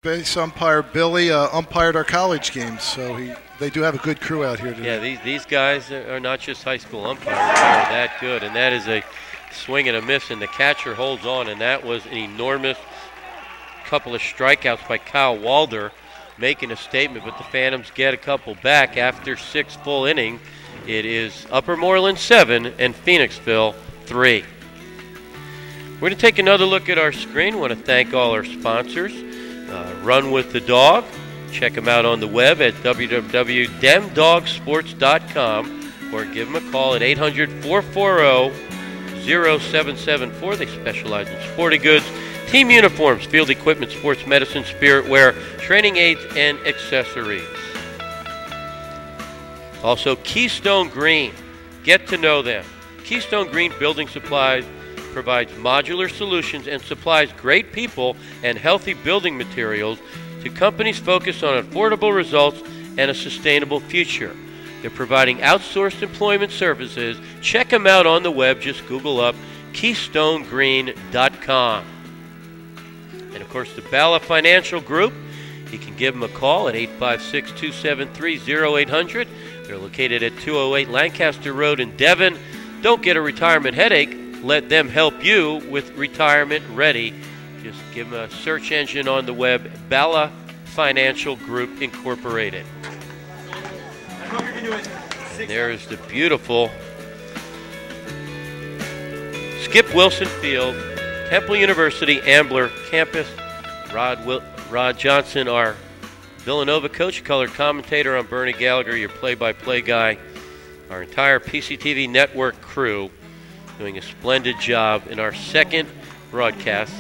Base umpire Billy umpired our college games, so they do have a good crew out here today. Yeah, these guys are not just high school umpires. They're that good, and that is a swing and a miss, and the catcher holds on, and that was an enormous couple of strikeouts by Kyle Walder, making a statement, but the Phantoms get a couple back after 6 full innings. It is Upper Moreland 7 and Phoenixville 3. We're going to take another look at our screen. I want to thank all our sponsors. Run with the Dog. Check them out on the web at www.demdogsports.com or give them a call at 800-440-0774. They specialize in sporting goods, team uniforms, field equipment, sports medicine, spirit wear, training aids, and accessories. Also, Keystone Green. Get to know them. Keystone Green Building Supplies provides modular solutions and supplies great people and healthy building materials to companies focused on affordable results and a sustainable future. They're providing outsourced employment services. Check them out on the web. Just Google up KeystoneGreen.com. And, of course, the Bala Financial Group. You can give them a call at 856-273-0800. They're located at 208 Lancaster Road in Devon. Don't get a retirement headache. Let them help you with Retirement Ready. Just give them a search engine on the web, Bala Financial Group Incorporated. And there's the beautiful Skip Wilson Field, Temple University, Ambler campus. Rod Johnson, our Villanova coach, color commentator on Bernie Gallagher, your play-by-play guy. Our entire PCTV Network crew doing a splendid job in our second broadcast.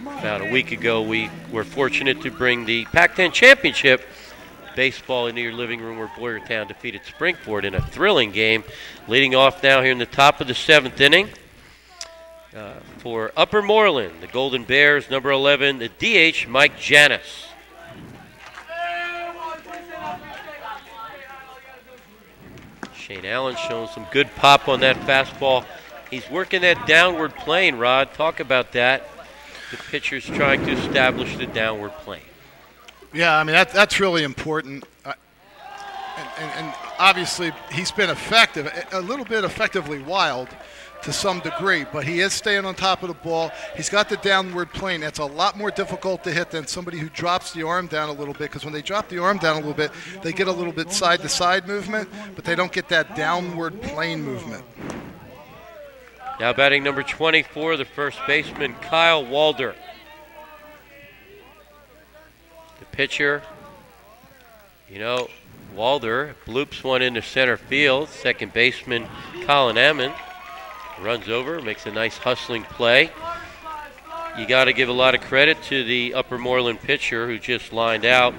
About a week ago, we were fortunate to bring the Pac-10 Championship baseball into your living room, where Boyertown defeated Springford in a thrilling game. Leading off now here in the top of the 7th inning for Upper Moreland, the Golden Bears, number 11, the DH, Mike Janis. Shane Allen showing some good pop on that fastball. He's working that downward plane, Rod. Talk about that. The pitcher's trying to establish the downward plane. Yeah, I mean, that's really important. And obviously he's been effective, a little bit effectively wild to some degree, but he is staying on top of the ball. He's got the downward plane. That's a lot more difficult to hit than somebody who drops the arm down a little bit, because when they drop the arm down a little bit, they get a little bit side-to-side movement, but they don't get that downward plane movement. Now batting number 24, the first baseman, Kyle Walder. The pitcher, Walder bloops one into center field. Second baseman, Colin Ammon, runs over, makes a nice hustling play. You got to give a lot of credit to the Upper Moreland pitcher who just lined out.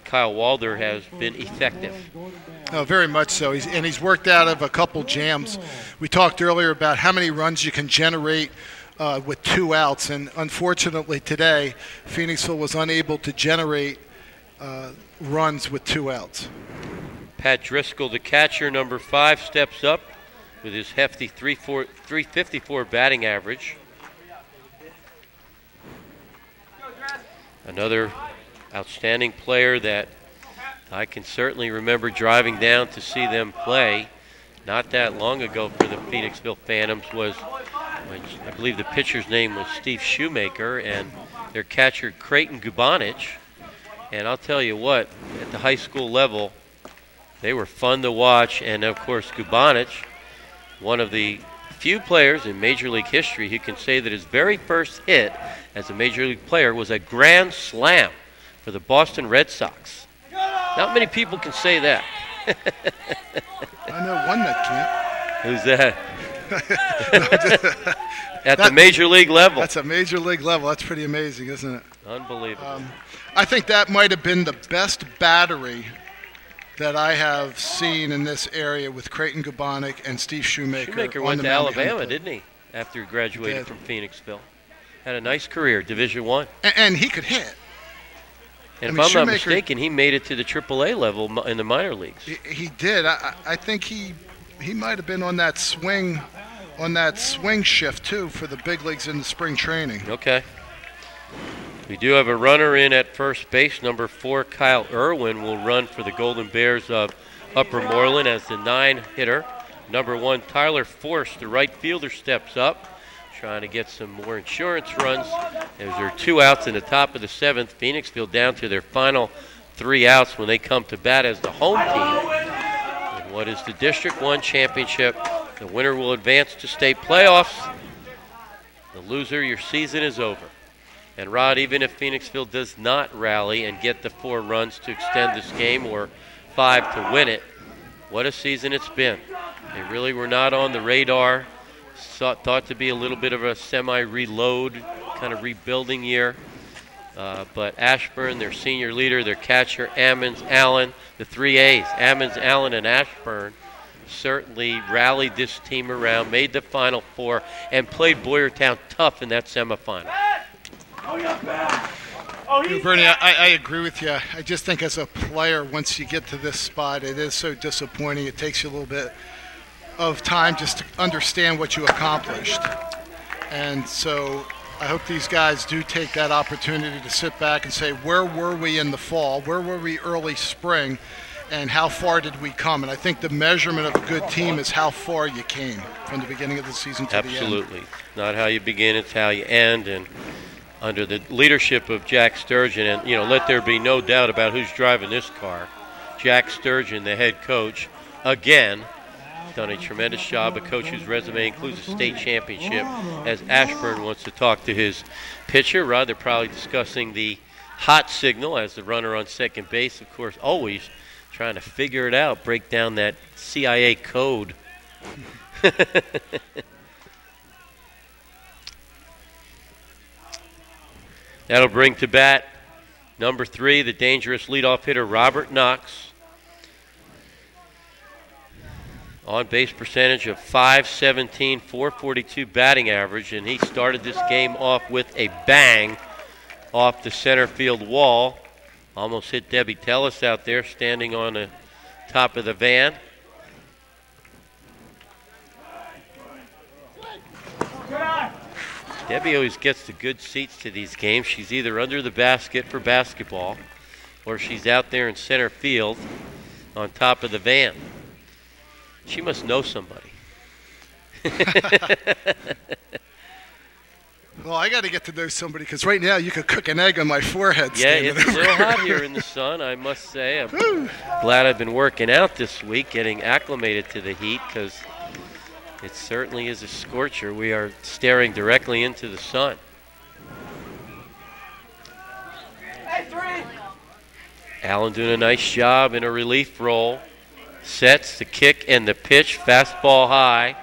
Kyle Walder has been effective. Oh, very much so. He's worked out of a couple jams. We talked earlier about how many runs you can generate with 2 outs, and unfortunately today, Phoenixville was unable to generate runs with 2 outs. Pat Driscoll, the catcher, number 5, steps up with his hefty 354 batting average. Another outstanding player that I can certainly remember driving down to see them play not that long ago for the Phoenixville Phantoms was, I believe the pitcher's name was Steve Shoemaker, and their catcher Creighton Gubanich. And I'll tell you what, at the high school level, they were fun to watch. And of course, Gubanich, one of the few players in Major League history who can say that his very first hit as a Major League player was a grand slam for the Boston Red Sox. Not many people can say that. I know one that can't. Who's that? At the Major League level. That's a Major League level. That's pretty amazing, isn't it? Unbelievable. I think that might have been the best battery that I have seen in this area, with Creighton Gubanich and Steve Shoemaker. Shoemaker went to Alabama, didn't he, after he graduated from Phoenixville? Had a nice career, Division I. And he could hit. And if I'm not mistaken, he made it to the AAA level in the minor leagues. He did. I think he might have been on that swing shift too for the big leagues in the spring training. Okay. We do have a runner in at first base. Number 4, Kyle Irwin, will run for the Golden Bears of Upper Moreland as the 9-hitter. Number 1, Tyler Force, the right fielder, steps up, trying to get some more insurance runs. As there are 2 outs in the top of the 7th. Phoenixville down to their final 3 outs when they come to bat as the home team in what is the District 1 championship. The winner will advance to state playoffs. The loser, your season is over. And Rod, even if Phoenixville does not rally and get the 4 runs to extend this game or 5 to win it, what a season it's been. They really were not on the radar. Thought to be a little bit of a semi-reload, kind of rebuilding year. But Ashburn, their senior leader, their catcher, Ammons, Allen, the 3 A's, Ammons, Allen, and Ashburn, certainly rallied this team around, made the Final 4, and played Boyertown tough in that semifinal. Bernie, I agree with you. I just think as a player, once you get to this spot, it is so disappointing. It takes you a little bit of time just to understand what you accomplished. And so I hope these guys do take that opportunity to sit back and say, where were we in the fall? Where were we early spring? And how far did we come? And I think the measurement of a good team is how far you came from the beginning of the season to the end. Absolutely. Not how you begin, it's how you end. And under the leadership of Jack Sturgeon, and let there be no doubt about who's driving this car. Jack Sturgeon, the head coach, again, done a tremendous job. A coach whose resume includes a state championship. As Ashburn wants to talk to his pitcher, Rod, they're probably discussing the hot signal as the runner on second base, of course, always trying to figure it out, break down that CIA code. That'll bring to bat number 3, the dangerous leadoff hitter, Robert Knox. On base percentage of .517, .442 batting average, and he started this game off with a bang off the center field wall. Almost hit Debbie Tellis out there standing on the top of the van. Debbie always gets the good seats to these games. She's either under the basket for basketball or she's out there in center field on top of the van. She must know somebody. Well, I got to get to know somebody because right now you could cook an egg on my forehead. Yeah, it's a little hot here in the sun, I must say. I'm glad I've been working out this week, getting acclimated to the heat because it certainly is a scorcher. We are staring directly into the sun. Allen doing a nice job in a relief role. Sets the kick and the pitch, fastball high.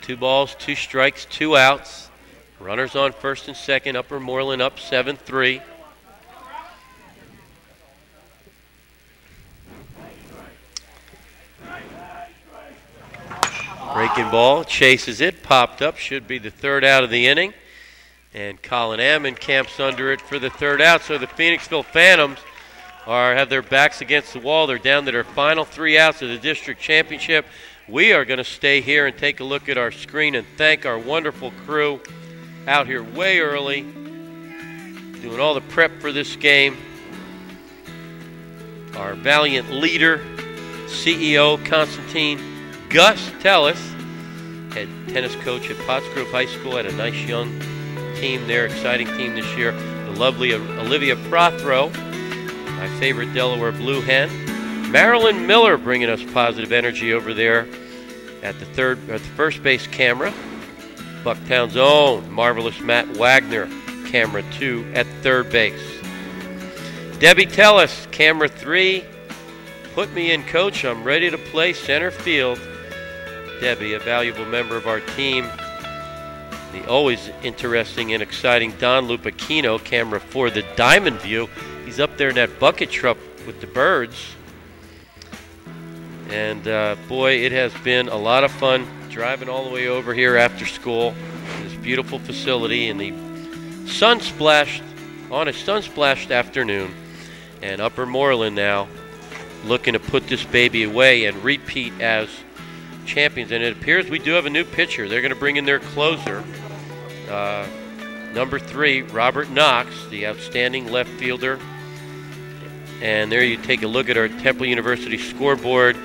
2 balls, 2 strikes, 2 outs. Runners on first and second. Upper Moreland up 7-3. Breaking ball, chases it, popped up, should be the 3rd out of the inning. And Colin Ammon camps under it for the 3rd out. So the Phoenixville Phantoms have their backs against the wall. They're down to their final 3 outs of the district championship. We are going to stay here and take a look at our screen and thank our wonderful crew out here way early, doing all the prep for this game. Our valiant leader, CEO Constantine Gus Tellis, head tennis coach at Pottsgrove High School, had a nice young team there, exciting team this year. The lovely Olivia Protheroe, my favorite Delaware Blue Hen. Marilyn Miller bringing us positive energy over there at the first base camera. Bucktown's own marvelous Matt Wagner, camera 2 at 3rd base. Debbie Tellis, camera 3. Put me in, coach. I'm ready to play center field. Debbie, a valuable member of our team. The always interesting and exciting Don Lupacchino, camera 4, the diamond view. He's up there in that bucket truck with the birds. And boy, it has been a lot of fun driving all the way over here after school. This beautiful facility in the on a sun-splashed afternoon. And Upper Moreland now looking to put this baby away and repeat as champions. And it appears we do have a new pitcher. They're going to bring in their closer. number 3, Robert Knox, the outstanding left fielder. And there you take a look at our Temple University scoreboard.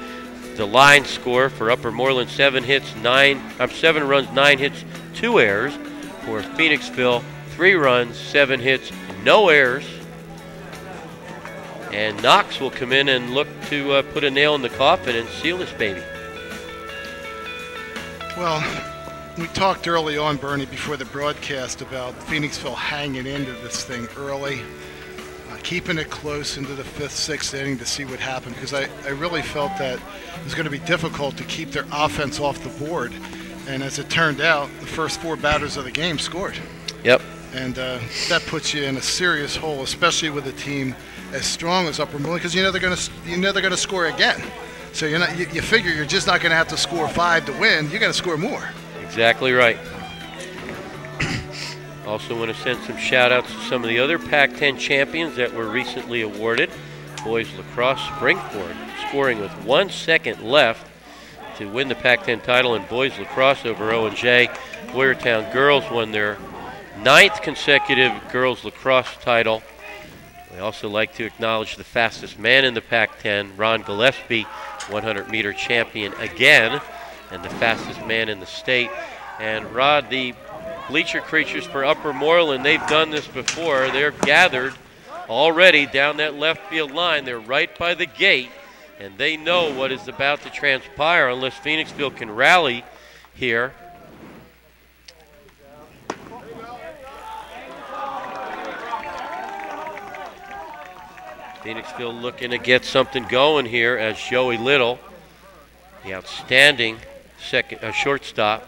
The line score for Upper Moreland: 7 runs, 9 hits, 2 errors. For Phoenixville, 3 runs, 7 hits, no errors. And Knox will come in and look to put a nail in the coffin and seal this baby. Well, we talked early on, Bernie, before the broadcast about Phoenixville hanging into this thing early, keeping it close into the 5th, 6th inning to see what happened, because I really felt that it was going to be difficult to keep their offense off the board. And as it turned out, the first 4 batters of the game scored. Yep. And that puts you in a serious hole, especially with a team as strong as Upper Moreland, because you know they're going to score again. So you figure you're just not going to have to score 5 to win. You got to score more. Exactly right. Also want to send some shout-outs to some of the other Pac-10 champions that were recently awarded. Boys lacrosse, Springford scoring with 1 second left to win the Pac-10 title in boys lacrosse over O&J. Boyertown girls won their 9th consecutive girls lacrosse title. We also like to acknowledge the fastest man in the Pac-10, Ron Gillespie, 100-meter champion again, and the fastest man in the state. And Rod, the bleacher creatures for Upper Moreland, they've done this before. They're gathered already down that left field line. They're right by the gate, and they know what is about to transpire unless Phoenixville can rally here. Phoenixville looking to get something going here as Joey Little, the outstanding shortstop,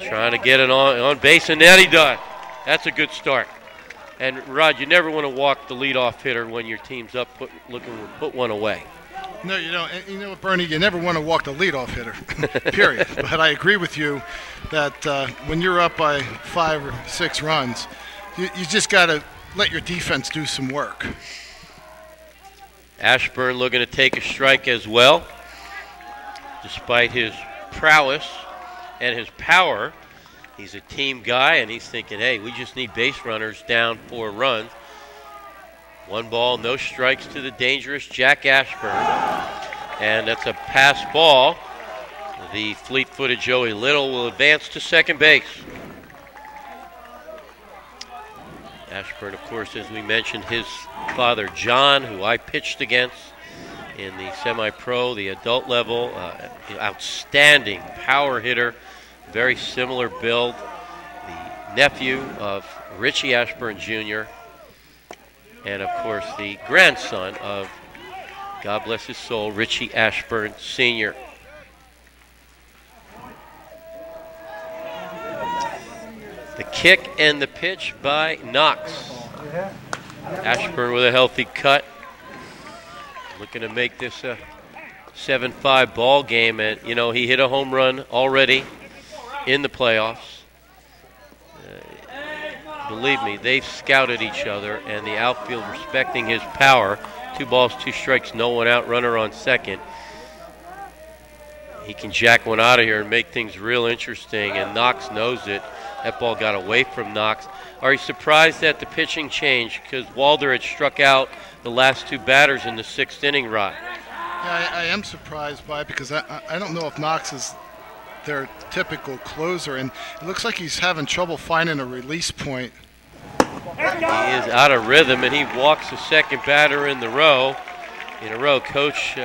trying to get it on base, and that he does. That's a good start. And Rod, you never want to walk the leadoff hitter when your team's up looking to put one away. No, you don't. And you know what, Bernie? You never want to walk the leadoff hitter, period. But I agree with you that when you're up by 5 or 6 runs, you just got to let your defense do some work. Ashburn looking to take a strike as well. Despite his prowess and his power, he's a team guy, and he's thinking, hey, we just need base runners down 4 runs. 1 ball, no strikes to the dangerous Jack Ashburn. And that's a pass ball. The fleet-footed Joey Little will advance to second base. Ashburn, of course, as we mentioned, his father John, who I pitched against in the semi-pro, the adult level, outstanding power hitter, very similar build. The nephew of Richie Ashburn Jr., and of course the grandson of, God bless his soul, Richie Ashburn Sr. The kick and the pitch by Knox. Ashburn with a healthy cut. Looking to make this a 7-5 ball game. And, you know, he hit a home run already in the playoffs. Believe me, they've scouted each other, and the outfield respecting his power. 2 balls, 2 strikes, no one out, runner on second. He can jack one out of here and make things real interesting, and Knox knows it. That ball got away from Knox. Are you surprised at the pitching change? Because Walder had struck out the last 2 batters in the 6th inning, Rod. Yeah, I am surprised by it because I don't know if Knox is their typical closer, and it looks like he's having trouble finding a release point. He is out of rhythm, and he walks the second batter in a row. Coach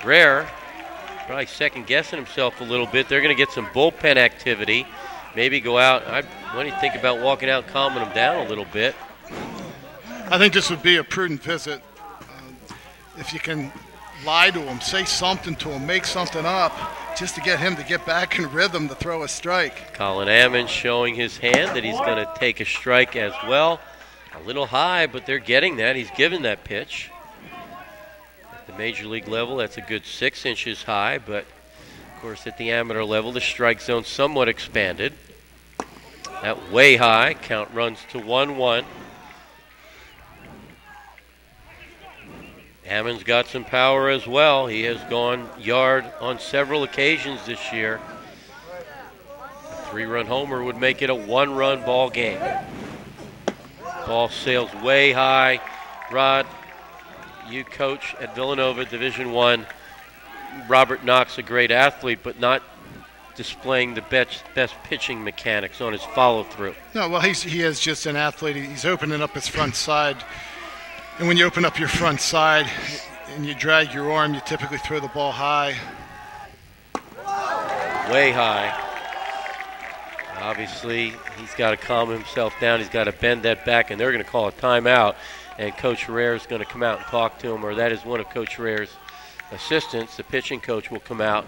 Rare probably second-guessing himself a little bit. They're going to get some bullpen activity. Maybe go out. What do you think about walking out and calming him down a little bit? I think this would be a prudent visit. If you can lie to him, say something to him, make something up, just to get him to get back in rhythm to throw a strike. Colin Ammons showing his hand that he's going to take a strike as well. A little high, but they're getting that. He's given that pitch. At the major league level, that's a good 6 inches high, but of course, at the amateur level, the strike zone somewhat expanded. That way high. Count runs to 1-1. Ammons got some power as well. He has gone yard on several occasions this year. 3-run homer would make it a 1-run ball game. Ball sails way high. Rod, you coach at Villanova Division I. Robert Knox, a great athlete, but not displaying the best pitching mechanics on his follow-through. No, well, he is just an athlete. He's opening up his front side. And when you open up your front side and you drag your arm, you typically throw the ball high. Way high. Obviously, he's got to calm himself down. He's got to bend that back, and they're going to call a timeout. And Coach Herrera is going to come out and talk to him, or that is one of Coach Herrera's assistants. The pitching coach will come out